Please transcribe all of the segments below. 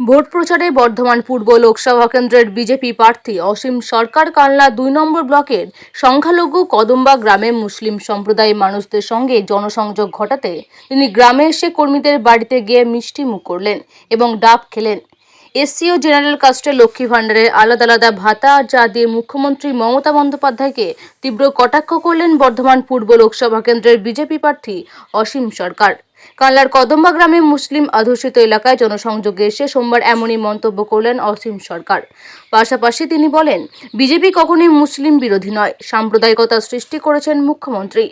Vote প্রচারে বর্ধমান পূর্ব লোকসভা কেন্দ্রের BJP প্রার্থী অসীম সরকার কালনা ২ নম্বর ব্লকের সংখ্যালঘু কদম্বা গ্রামে মুসলিম সম্প্রদায়ের মানুষদের সঙ্গে জনসংযোগ ঘটাতে তিনি গ্রামে এসে কর্মীদের বাড়িতে গিয়ে মিষ্টি মুখ করলেন এবং ডাব খেলেন। এসসি ও জেনারেল কাস্টের লক্ষ্মী ভাণ্ডারের আলাদা আলাদা ভাতা যা দিয়ে মুখ্যমন্ত্রী মমতা বন্দ্যোপাধ্যায়কে তীব্র কটাক্ষ করলেন বর্ধমান পূর্ব লোকসভা কেন্দ্রের বিজেপি প্রার্থী অসীম সরকার। কালনার কদম্বা গ্রামে মুসলিম অধ্যুষিত এলাকায় জনসংযোগে এসে সোমবার এমনই মন্তব্য করলেন অসীম সরকার। পাশাপাশি তিনি বলেন, বিজেপি কখনোই মুসলিম বিরোধী নয়, সাম্প্রদায়িকতা সৃষ্টি করেছেন মুখ্যমন্ত্রী।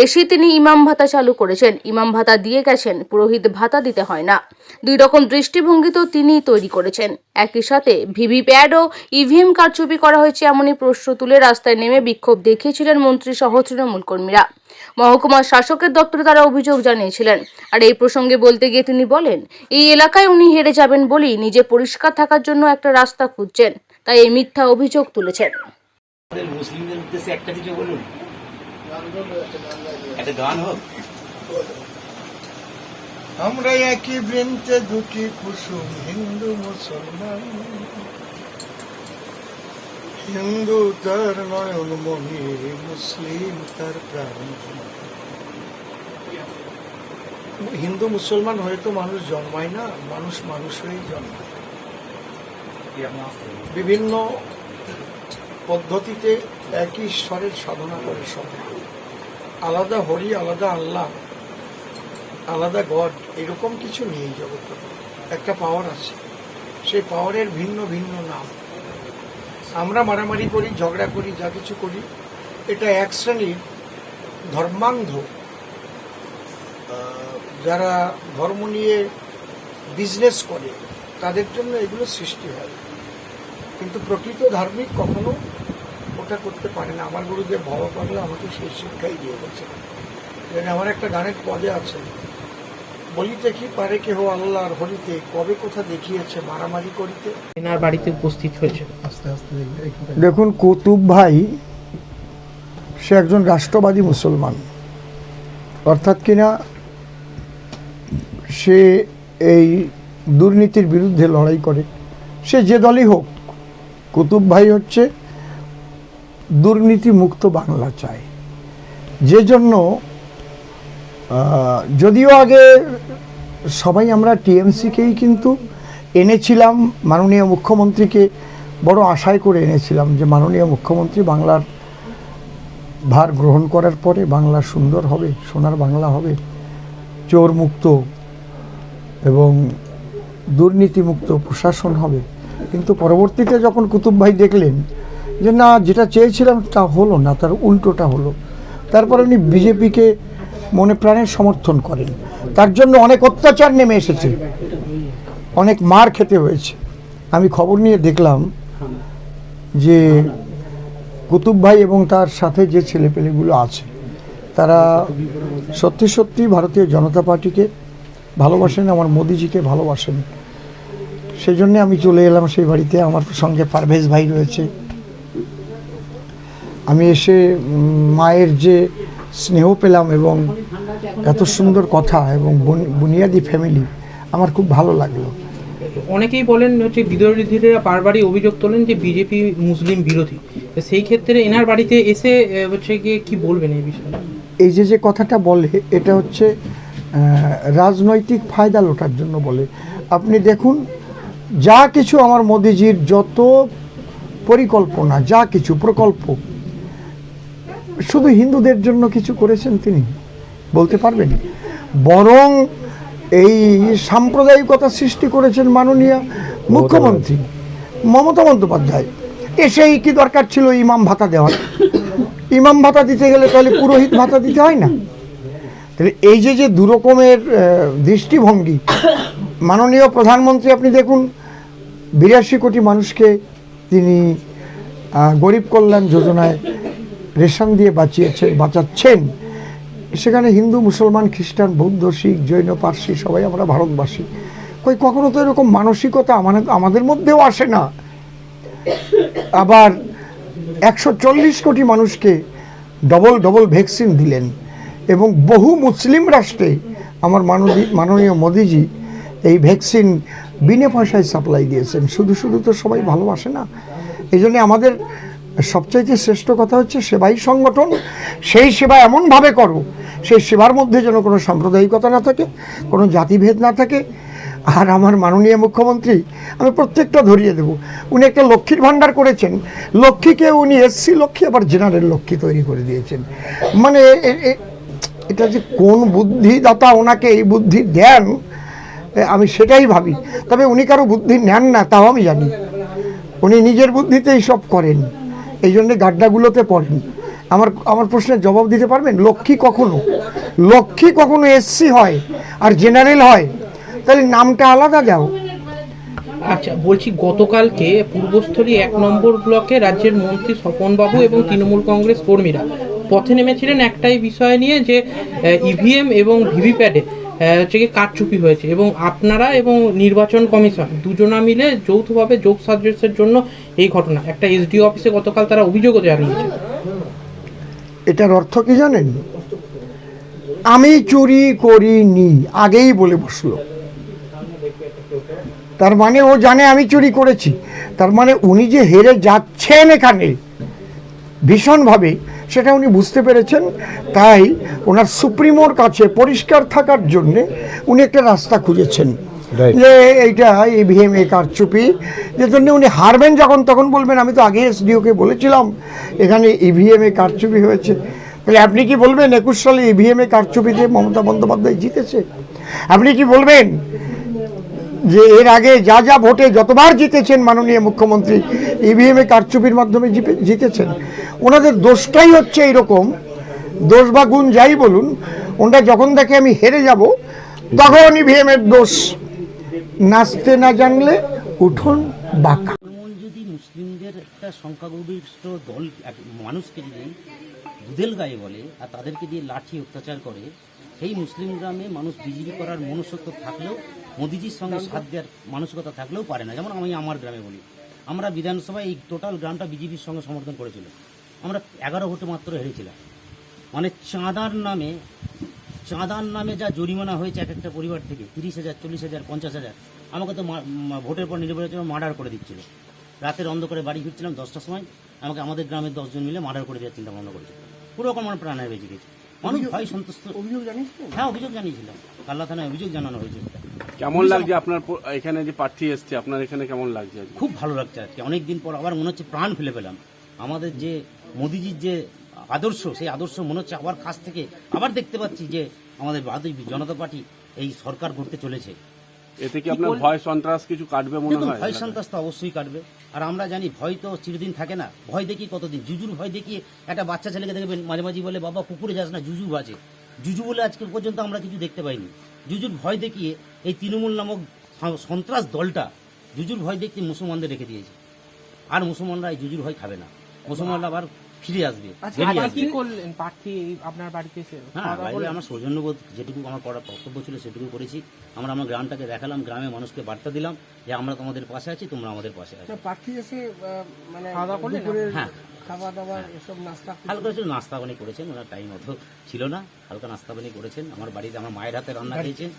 এসে তিনি ইমাম ভাতা চালু করেছেন, ইমাম ভাতা দিয়ে গেছেন, পুরোহিত ভাতা দিতে হয় না। দুই রকম দৃষ্টিভঙ্গি তো তিনিই তৈরি করেছেন। একই সাথে ভিভিপ্যাট ও ইভিএম কারচুপি করা হয়েছে এমনই প্রশ্ন তুলে রাস্তায় নেমে বিক্ষোভ দেখিয়েছিলেন মন্ত্রী সহ তৃণমূল কর্মীরা। মহকুমা শাসকের দপ্তরে তারা অভিযোগ জানিয়েছিলেন। আর এই প্রসঙ্গে বলতে গিয়ে তিনি বলেন, এই এলাকায় উনি হেরে যাবেন বলেই নিজে পরিষ্কার থাকার জন্য একটা রাস্তা খুঁজছেন, তাই এই মিথ্যা অভিযোগ তুলেছেন। মুসলিমদের উদ্দেশ্যে একটা কিছু বলুন, একটা গান হোক। আমরা একই বৃন্তে দুটি কুসুম, হিন্দু মুসলমান। হিন্দু তার নয়ন মনি, মুসলিম তার প্রাণ। হিন্দু মুসলমান হয়তো মানুষ জন্মায় না, মানুষ মানুষ হয়েই জন্মায়। বিভিন্ন পদ্ধতিতে একই ঈশ্বরের সাধনা করে সবাই। আলাদা হরি, আলাদা আল্লাহ, আলাদা গড, এরকম কিছু নেই জগতে। একটা পাওয়ার আছে, সেই পাওয়ারের ভিন্ন ভিন্ন নাম। আমরা মারামারি করি, ঝগড়া করি, যা কিছু করি, এটা এক শ্রেণীর ধর্মান্ধ যারা ধর্ম নিয়ে বিজনেস করে, তাদের জন্য এগুলো সৃষ্টি হয়। কিন্তু প্রকৃত ধার্মিক কখনো ওটা করতে পারে না। আমার গুরুদেব ভব পাগলা আমাকে সেই শিক্ষাই দিয়ে গেছে। আমার একটা গানের পদে আছে, বলিতে কি পারে কেহ আল্লাহর হরিতে, কবে কোথা দেখিয়েছে মারামারি করিতে। এনার বাড়িতে উপস্থিত হয়েছে। দেখুন, কুতুব ভাই সে একজন রাষ্ট্রবাদী মুসলমান, অর্থাৎ কিনা সে এই দুর্নীতির বিরুদ্ধে লড়াই করে। সে যে দলই হোক, কুতুব ভাই হচ্ছে দুর্নীতি মুক্ত বাংলা চায়। যে জন্য যদিও আগে সবাই আমরা টিএমসিকেই কিন্তু এনেছিলাম, মাননীয় মুখ্যমন্ত্রীকে বড় আশায় করে এনেছিলাম যে মাননীয় মুখ্যমন্ত্রী বাংলার ভার গ্রহণ করার পরে বাংলা সুন্দর হবে, সোনার বাংলা হবে, চোর মুক্ত এবং দুর্নীতিমুক্ত প্রশাসন হবে। কিন্তু পরবর্তীতে যখন কুতুব ভাই দেখলেন যে না, যেটা চেয়েছিলাম তা হলো না, তার উল্টোটা হলো, তারপর উনি বিজেপিকে মনে প্রাণে সমর্থন করেন। তার জন্য অনেক অত্যাচার নেমে এসেছে, অনেক মার খেতে হয়েছে। আমি খবর নিয়ে দেখলাম যে কুতুব ভাই এবং তার সাথে যে ছেলেপেলেগুলো আছে তারা সত্যি সত্যি ভারতীয় জনতা পার্টিকে ভালোবাসেন, আমার মোদিজিকে ভালোবাসেন। সেই জন্যে আমি চলে এলাম সেই বাড়িতে। আমার সঙ্গে পারভেজ ভাই রয়েছে। আমি এসে মায়ের যে স্নেহ পেলাম এবং এত সুন্দর কথা এবং বুনিয়াদি ফ্যামিলি, আমার খুব ভালো লাগলো। অনেকেই বলেন হচ্ছে বিরোধীরা বারবারই অভিযোগ তোলেন যে বিজেপি মুসলিম বিরোধী। সেই ক্ষেত্রে এনার বাড়িতে এসে হচ্ছে গিয়ে কি বলবেন এই বিষয়ে? এই যে কথাটা বলে, এটা হচ্ছে রাজনৈতিক ফায়দা লোটার জন্য বলে। আপনি দেখুন, যা কিছু আমার মোদিজির যত পরিকল্পনা, যা কিছু প্রকল্প, শুধু হিন্দুদের জন্য কিছু করেছেন তিনি বলতে পারবেন? বরং এই সাম্প্রদায়িকতা সৃষ্টি করেছেন মাননীয় মুখ্যমন্ত্রী মমতা বন্দ্যোপাধ্যায়। এসেই কি দরকার ছিল ইমাম ভাতা দেওয়ার? ইমাম ভাতা দিতে গেলে তাহলে পুরোহিত ভাতা দিতে হয় না? তাহলে এই যে দুরকমের দৃষ্টিভঙ্গি, মাননীয় প্রধানমন্ত্রী আপনি দেখুন 82 কোটি মানুষকে তিনি গরিব কল্যাণ যোজনায় রেশন দিয়ে বাঁচাচ্ছেন। সেখানে হিন্দু, মুসলমান, খ্রিস্টান, বৌদ্ধ, শিখ, জৈন, পার্সি সবাই আমরা ভারতবাসী। কখনো তো এরকম মানসিকতা আমাদের মধ্যেও আসে না। আবার 140 কোটি মানুষকে ডবল ভ্যাকসিন দিলেন এবং বহু মুসলিম রাষ্ট্রে আমার মাননীয় মোদিজি এই ভ্যাকসিন বিনা পয়সায় সাপ্লাই দিয়েছেন। শুধু শুধু তো সবাই ভালোবাসে না। এই জন্যে আমাদের সবচাইতে শ্রেষ্ঠ কথা হচ্ছে সেবাই সংগঠন। সেই সেবা এমনভাবে করো, সেই সেবার মধ্যে যেন কোনো সাম্প্রদায়িকতা না থাকে, কোনো জাতিভেদ না থাকে। আর আমার মাননীয় মুখ্যমন্ত্রী, আমি প্রত্যেকটা ধরিয়ে দেব, উনি একটা লক্ষ্মীর ভাণ্ডার করেছেন। লক্ষ্মীকে উনি এসসি লক্ষ্মী আবার জেনারেল লক্ষ্মী তৈরি করে দিয়েছেন। মানে এটা যে কোন বুদ্ধিদাতা ওনাকে এই বুদ্ধি দেন, আমি সেটাই ভাবি। তবে উনি কারো বুদ্ধি নেন না, তাও আমি জানি। উনি নিজের বুদ্ধিতেই সব করেন, এই জন্যে গাড্ডাগুলোতে পড়েন। আমার প্রশ্নের জবাব দিতে পারবেন? লক্ষ্মী কখনো এসসি হয় আর জেনারেল হয়, তাহলে নামটা আলাদা দাও। আচ্ছা, বলছি গতকালকে পূর্বস্থলী 1 নম্বর ব্লকে রাজ্যের মন্ত্রী স্বপনবাবু এবং তৃণমূল কংগ্রেস কর্মীরা পথে নেমেছিলেন একটাই বিষয় নিয়ে, যে ইভিএম এবং ভিভিপ্যাটে হচ্ছে কি কারচুপি হয়েছে, এবং আপনারা এবং নির্বাচন কমিশন দুজনা মিলে যৌথভাবে যোগ সাজেশের জন্য এই ঘটনা একটা এসডিও অফিসে গতকাল তারা অভিযোগও জানিয়েছে। এটার অর্থ কি জানেন? আমি চুরি করিনি আগেই বলে বসলো। তার মানে ও জানে আমি চুরি করেছি। তার মানে উনি যে হেরে যাচ্ছেন এখানে ভীষণভাবে, সেটা উনি বুঝতে পেরেছেন। তাই ওনার সুপ্রিমোর কাছে পরিষ্কার থাকার জন্যে উনি একটা রাস্তা খুঁজেছেন, যে এইটা ইভিএম এ কারচুপি, যে জন্য উনি হারবেন যখন তখন বলবেন আমি তো আগে এসডিওকে বলেছিলাম এখানে ইভিএম এ কারচুপি হয়েছে। তাহলে আপনি কি বলবেন 21 সালে ইভিএম এ কারচুপিতে মমতা বন্দ্যোপাধ্যায় জিতেছে? আপনি কি বলবেন যে এর আগে যা যা ভোটে যতবার জিতেছেন মাননীয় মুখ্যমন্ত্রী ইভিএম এ কারচুপির মাধ্যমে জিতেছেন? ওনাদের দোষটাই হচ্ছে এইরকম, দোষ বা গুণ যাই বলুন, ওনারা যখন দেখে আমি হেরে যাব তখন ইভিএম এর দোষ। নাচতে না জানলে উঠোন বাঁকা। এমন যদি মুসলিমদের একটা সংখ্যাগরিষ্ঠ দল মানুষকে যদি দুধেল গায়ে বলে আর তাদেরকে দিয়ে লাঠি অত্যাচার করে, সেই মুসলিম গ্রামে মানুষ বিজেপি করার মনুষ্যত্ব থাকলেও, মোদিজির সঙ্গে সাথ দেওয়ার মানসিকতা থাকলেও পারে না। যেমন আমি আমার গ্রামে বলি, আমরা বিধানসভায় এই টোটাল গ্রামটা বিজেপির সঙ্গে সমর্থন করেছিল, আমরা 11 ভোটে মাত্র হেরেছিলাম। মানে চাঁদার নামে যা জরিমানা হয়েছে এক একটা পরিবার থেকে 30,000, 40,000, 50,000। আমাকে তো ভোটের পর নির্বাচনে মার্ডার করে দিচ্ছিল। রাতের অন্ধকারে বাড়ি ফিরছিলাম 10টার সময়, আমাকে আমাদের গ্রামের 10 জন মিলে মার্ডার করে দেওয়ার চিন্তা ভাবনা করেছে। পুরো রকম আমার প্রাণে বেঁচে গেছে। মানুষ ভয় সন্তুষ্ট। অভিযোগ জানিয়েছিলেন? হ্যাঁ, অভিযোগ জানিয়েছিলাম, কাল্লা থানায় অভিযোগ জানানো হয়েছে। কেমন লাগছে আপনার এখানে যে প্রার্থী এসছে, আপনার এখানে কেমন লাগছে? খুব ভালো লাগছে আজকে, অনেকদিন পর আবার মনে হচ্ছে প্রাণ ফেলে পেলাম। আমাদের যে মোদিজির যে আদর্শ, সেই আদর্শ মনে হচ্ছে আবার কাছ থেকে আবার দেখতে পাচ্ছি যে আমাদের ভারতীয় জনতা পার্টি এই সরকার করতে চলেছে। এতে কি আপনার ভয় সন্ত্রাস কিছু কাটবে মনে হয়? ভয় সন্ত্রাস তো অবশ্যই কাটবে। আর আমরা জানি ভয় তো চিরদিন থাকে না। ভয় দেখি কতদিন, জুজুর ভয় দেখিয়ে একটা বাচ্চা ছেলেকে দেখবেন মাঝে মাঝে বলে বাবা পুকুরে যাস না, জুজু বাজে। জুজু বলে আজকে পর্যন্ত আমরা কিছু দেখতে পাইনি। জুজুর ভয় দেখিয়ে এই তৃণমূল নামক সন্ত্রাস দলটা জুজুর ভয় দেখতে মুসলমানদের রেখে দিয়েছে। আর মুসলমানরা এই জুজুর ভয় খাবে না, মুসলমানরা আবার ফিরে আসবে, বেরিয়ে আসবে। হ্যাঁ, বাইরে আমার সৌজন্যবোধ যেটুকু আমার করার কর্তব্য ছিল সেটুকু করেছি। আমরা আমার গ্রামটাকে দেখালাম, গ্রামের মানুষকে বার্তা দিলাম যে আমরা তোমাদের পাশে আছি, তোমরা আমাদের পাশে আছো। প্রার্থী এসে মানে হ্যাঁ, খাওয়া দাওয়া এসব নাস্তা হালকা একটু নাস্তা পানি করেছেন, ওনার টাইম অত ছিল না, হালকা নাস্তা পানি করেছেন। আমার বাড়িতে আমার মায়ের হাতে রান্না খেয়েছেন।